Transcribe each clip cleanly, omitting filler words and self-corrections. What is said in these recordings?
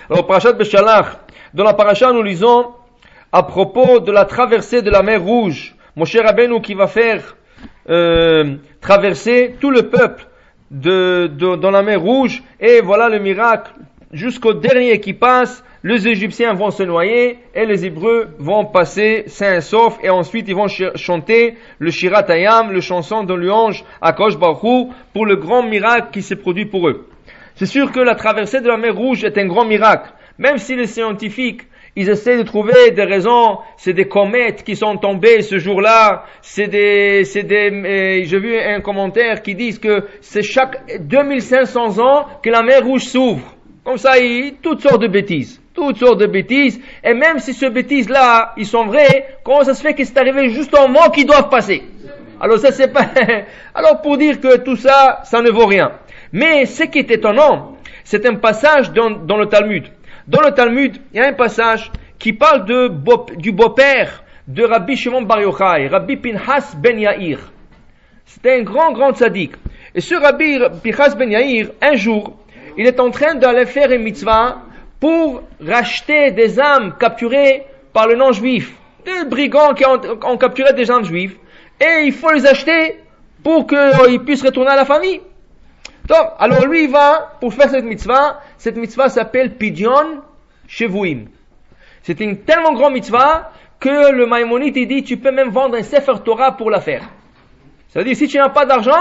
Alors, Parashat Beshalach, dans la paracha, nous lisons à propos de la traversée de la mer Rouge. Moshe Rabbeinu qui va faire traverser tout le peuple dans la mer Rouge, et voilà le miracle, jusqu'au dernier qui passe, les Égyptiens vont se noyer et les Hébreux vont passer sains et saufs, et ensuite ils vont chanter le Shirat Hayam, le chanson de louange à Kadosh Baruch Hu, pour le grand miracle qui s'est produit pour eux. C'est sûr que la traversée de la mer Rouge est un grand miracle, même si les scientifiques ils essaient de trouver des raisons, c'est des comètes qui sont tombées ce jour-là, j'ai vu un commentaire qui dit que c'est chaque 2500 ans que la mer Rouge s'ouvre. Comme ça, toutes sortes de bêtises. Et même si ces bêtises-là, ils sont vraies, comment ça se fait que c'est arrivé juste au moment qu'ils doivent passer? Alors ça c'est pas, alors pour dire que tout ça, ça ne vaut rien. Mais ce qui est étonnant, c'est un passage dans le Talmud. Dans le Talmud, il y a un passage qui parle du beau-père de Rabbi Shimon Bar Yochai, Rabbi Pinchas ben Yair. C'était un grand tzaddik. Et ce Rabbi Pinchas ben Yair, un jour, il est en train d'aller faire une mitzvah pour racheter des âmes capturées par le non-juif. Des brigands qui ont capturé des âmes juifs. Et il faut les acheter pour qu'ils puissent retourner à la famille. Donc, alors lui il va pour faire cette mitzvah. Cette mitzvah s'appelle Pidyon Shevuim. C'est une tellement grande mitzvah que le Maïmonide il dit tu peux même vendre un Sefer Torah pour la faire. Ça veut dire si tu n'as pas d'argent,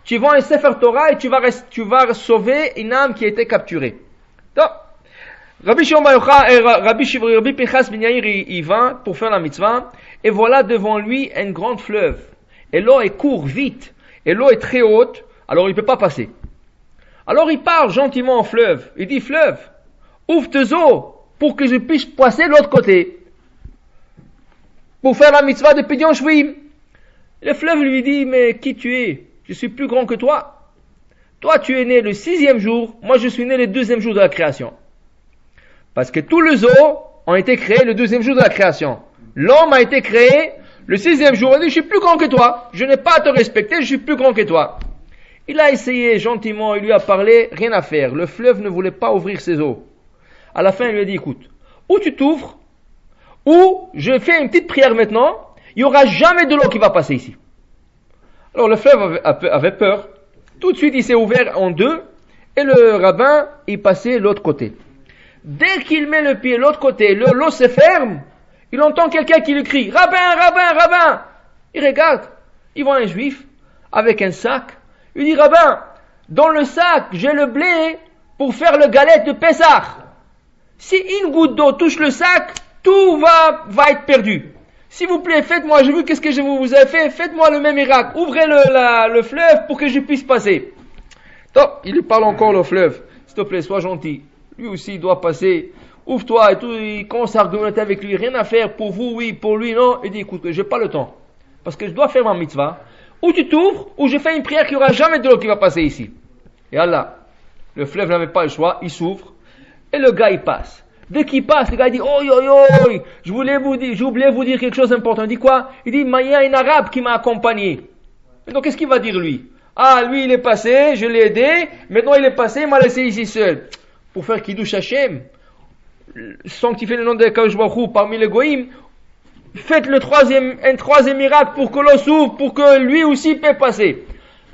tu vends un Sefer Torah et tu vas sauver une âme qui a été capturée. Donc, Rabbi Shimon Bar Yochai et Rabbi Pinchas ben Yair il va pour faire la mitzvah, et voilà devant lui un grand fleuve. Et l'eau est court vite, et l'eau est très haute, alors il ne peut pas passer. Alors il parle gentiment au fleuve. Il dit, fleuve, ouvre tes eaux pour que je puisse passer de l'autre côté. Pour faire la mitzvah de Pidyon Shvuim. Le fleuve lui dit, mais qui tu es? Je suis plus grand que toi. Toi tu es né le 6e jour, moi je suis né le 2e jour de la création. Parce que tous les eaux ont été créés le 2e jour de la création. L'homme a été créé le 6e jour. Il dit, je suis plus grand que toi. Je n'ai pas à te respecter, je suis plus grand que toi. Il a essayé gentiment, il lui a parlé, rien à faire. Le fleuve ne voulait pas ouvrir ses eaux. À la fin, il lui a dit, écoute, ou tu t'ouvres, ou je fais une petite prière maintenant, il n'y aura jamais de l'eau qui va passer ici. Alors le fleuve avait peur. Tout de suite, il s'est ouvert en deux, et le rabbin, il passait l'autre côté. Dès qu'il met le pied de l'autre côté, l'eau se ferme, il entend quelqu'un qui lui crie, rabbin, rabbin, rabbin. Il regarde, il voit un juif avec un sac. Il dit, rabbin, dans le sac, j'ai le blé pour faire le galette de Pessah. Si une goutte d'eau touche le sac, tout va être perdu. S'il vous plaît, faites-moi, j'ai vu qu'est-ce que je vous ai fait, faites-moi le même miracle. Ouvrez le fleuve pour que je puisse passer. Donc, il lui parle encore le fleuve. S'il te plaît, sois gentil. Lui aussi, il doit passer. Ouvre-toi et tout. Il commence à argumenter avec lui. Rien à faire pour vous, oui, pour lui, non. Il dit, écoute, j'ai pas le temps. Parce que je dois faire ma mitzvah. Ou tu t'ouvres, ou je fais une prière qu'il n'y aura jamais de l'eau qui va passer ici. Et Allah, le fleuve n'avait pas le choix, il s'ouvre, et le gars il passe. Dès qu'il passe, le gars il dit, oi, oi, oi, j'ai oublié vous dire quelque chose d'important. Il dit quoi? Il dit, il y a un arabe qui m'a accompagné. Et donc qu'est-ce qu'il va dire lui? Ah, lui il est passé, je l'ai aidé, maintenant il est passé, il m'a laissé ici seul. Pour faire Kiddush Hashem, sanctifier le nom de Kadosh Baruch Hu parmi les goïms, faites un troisième miracle pour que l'eau s'ouvre, pour que lui aussi peut passer.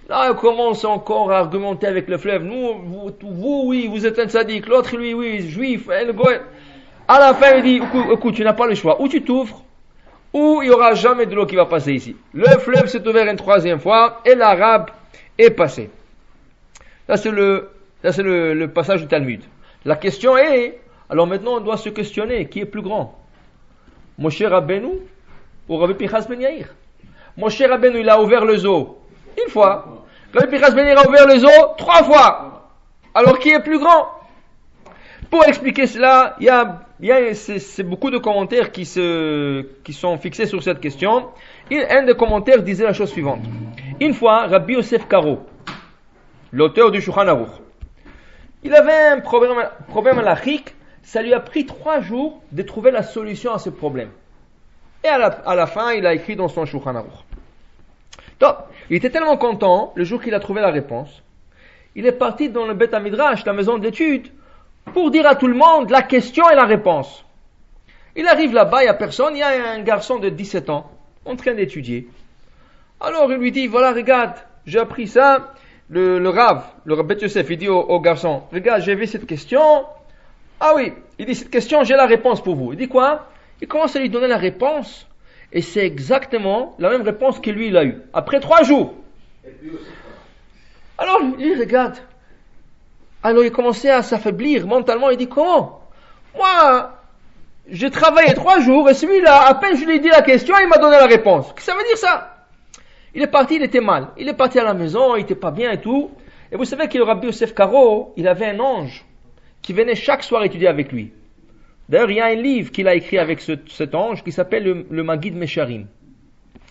Là, on commence encore à argumenter avec le fleuve. Vous, oui, vous êtes un tzaddik. L'autre, lui, oui, juif. Le goy. À la fin, il dit, écoute, tu n'as pas le choix. Ou tu t'ouvres, ou il n'y aura jamais de l'eau qui va passer ici. Le fleuve s'est ouvert une 3e fois, et l'arabe est passé. Ça, c'est le passage du Talmud. La question est, alors maintenant, on doit se questionner, qui est plus grand? Moshe Rabbeinu ou Rabbi Pinchas ben Yair? Moshe Rabbeinu, il a ouvert les eaux une fois. Rabbi Pinchas ben Yair a ouvert les eaux 3 fois. Alors qui est plus grand? Pour expliquer cela, c'est beaucoup de commentaires qui sont fixés sur cette question. Un des commentaires disait la chose suivante. Une fois, Rabbi Yosef Karo, l'auteur du Shulchan Aruch, il avait un problème halachique. Ça lui a pris 3 jours de trouver la solution à ce problème. Et à la fin, il a écrit dans son Shulchan Aruch. Donc, il était tellement content, le jour qu'il a trouvé la réponse, il est parti dans le Beth HaMidrash, la maison d'études, pour dire à tout le monde la question et la réponse. Il arrive là-bas, il n'y a personne, il y a un garçon de 17 ans en train d'étudier. Alors il lui dit, voilà, regarde, j'ai appris ça. Le Rav Bet Yosef, il dit au garçon, regarde, j'ai vu cette question. Ah oui, il dit, cette question, j'ai la réponse pour vous. Il dit quoi? Il commence à lui donner la réponse. Et c'est exactement la même réponse que lui, il a eue. Après 3 jours. Alors, il regarde. Alors, il commençait à s'affaiblir mentalement. Il dit, comment? Moi, j'ai travaillé 3 jours et celui-là, à peine je lui ai dit la question, il m'a donné la réponse. Qu'est-ce que ça veut dire ça? Il est parti, il était mal. Il est parti à la maison, il était pas bien et tout. Et vous savez que le Rabbi Yosef Karo, il avait un ange qui venait chaque soir étudier avec lui. D'ailleurs, il y a un livre qu'il a écrit avec cet ange qui s'appelle le Maggid Mesharim.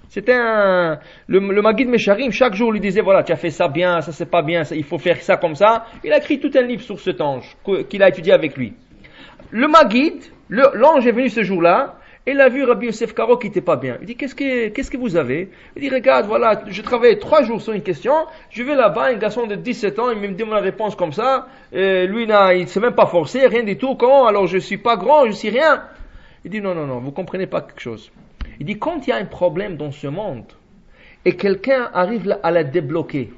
C'était le Maggid Mesharim, chaque jour, il lui disait, voilà, tu as fait ça bien, ça c'est pas bien, ça, il faut faire ça comme ça. Il a écrit tout un livre sur cet ange qu'il a étudié avec lui. Le Maggid, l'ange est venu ce jour-là, et il a vu Rabbi Yosef Karo qui n'était pas bien. Il dit, qu'est-ce que vous avez? Il dit, regarde, voilà, je travaille 3 jours sur une question, je vais là-bas, un garçon de 17 ans, il me demande la réponse comme ça, et lui, il ne s'est même pas forcé, rien du tout, comment? Alors je suis pas grand, je suis rien. Il dit, non, vous comprenez pas quelque chose. Il dit, quand il y a un problème dans ce monde, et quelqu'un arrive à la débloquer,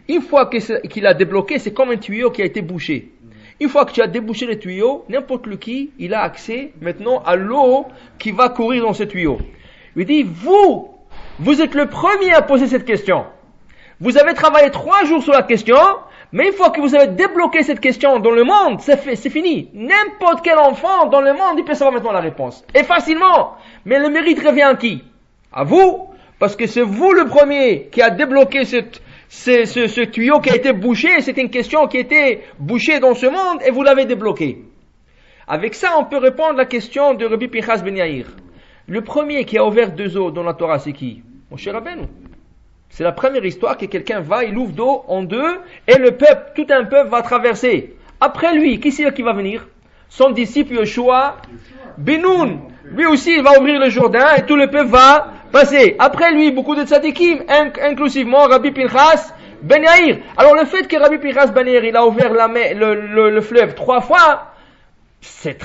une fois qu'il a débloqué, c'est comme un tuyau qui a été bouché. Une fois que tu as débouché le tuyau, n'importe qui, il a accès maintenant à l'eau qui va courir dans ce tuyau. Il dit, vous êtes le premier à poser cette question. Vous avez travaillé 3 jours sur la question, mais une fois que vous avez débloqué cette question dans le monde, c'est fini. N'importe quel enfant dans le monde, il peut savoir maintenant la réponse. Et facilement. Mais le mérite revient à qui? À vous, parce que c'est vous le premier qui a débloqué ce tuyau qui a été bouché. C'est une question qui a été bouchée dans ce monde et vous l'avez débloqué. Avec ça, on peut répondre à la question de Rabbi Pinchas Ben Yair. Le premier qui a ouvert 2 eaux dans la Torah, c'est qui? Moshe Rabbeinu. C'est la première histoire que quelqu'un va, il ouvre d'eau en 2 et le peuple, tout un peuple va traverser. Après lui, qui c'est qui va venir? Son disciple Yoshua Ben Nun. Lui aussi, il va ouvrir le Jourdain et tout le peuple va passer. Après lui, beaucoup de tzadikim, inclusivement Rabbi Pinchas Ben Yair. Alors le fait que Rabbi Pinchas Ben Yair, il a ouvert le fleuve 3 fois, c'est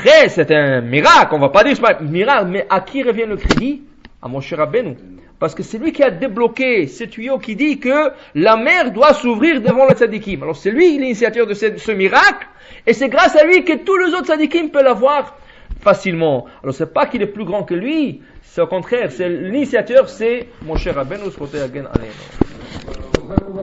un miracle. On va pas dire que c'est pas un miracle, mais à qui revient le crédit? À Moshe Rabbeinu. Parce que c'est lui qui a débloqué ce tuyau qui dit que la mer doit s'ouvrir devant le tzadikim. Alors c'est lui l'initiateur de ce miracle, et c'est grâce à lui que tous les autres tzadikim peuvent l'avoir facilement. Alors c'est pas qu'il est plus grand que lui, c'est au contraire, c'est l'initiateur, c'est Moshe Rabbeinu, ce côté again, allez.